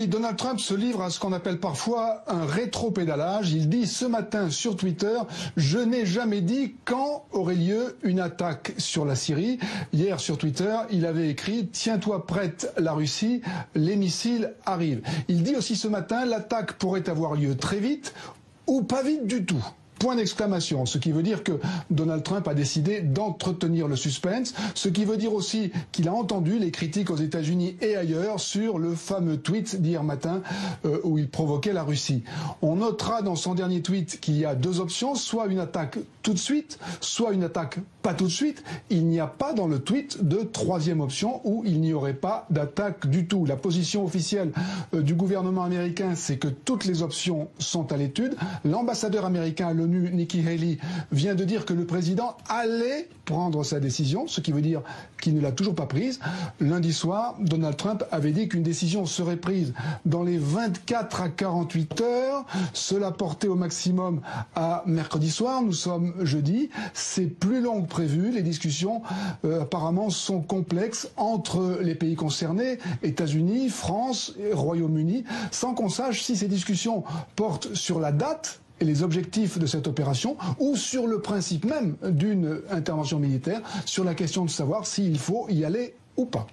Donald Trump se livre à ce qu'on appelle parfois un rétropédalage. Il dit ce matin sur Twitter « Je n'ai jamais dit quand aurait lieu une attaque sur la Syrie ». Hier sur Twitter, il avait écrit « Tiens-toi prête la Russie, les missiles arrivent ». Il dit aussi ce matin « L'attaque pourrait avoir lieu très vite ou pas vite du tout ». Point d'exclamation, ce qui veut dire que Donald Trump a décidé d'entretenir le suspense, ce qui veut dire aussi qu'il a entendu les critiques aux États-Unis et ailleurs sur le fameux tweet d'hier matin où il provoquait la Russie. On notera dans son dernier tweet qu'il y a deux options, soit une attaque tout de suite, soit une attaque pas tout de suite. Il n'y a pas dans le tweet de troisième option où il n'y aurait pas d'attaque du tout. La position officielle du gouvernement américain, c'est que toutes les options sont à l'étude. L'ambassadeur américain à l'ONU, Nikki Haley, vient de dire que le président allait prendre sa décision, ce qui veut dire qu'il ne l'a toujours pas prise. Lundi soir, Donald Trump avait dit qu'une décision serait prise dans les 24 à 48 heures. Cela portait au maximum à mercredi soir. Nous sommes jeudi. C'est plus long que prévu. Les discussions apparemment sont complexes entre les pays concernés, États-Unis, France et Royaume-Uni, sans qu'on sache si ces discussions portent sur la date et les objectifs de cette opération, ou sur le principe même d'une intervention militaire, sur la question de savoir s'il faut y aller ou pas.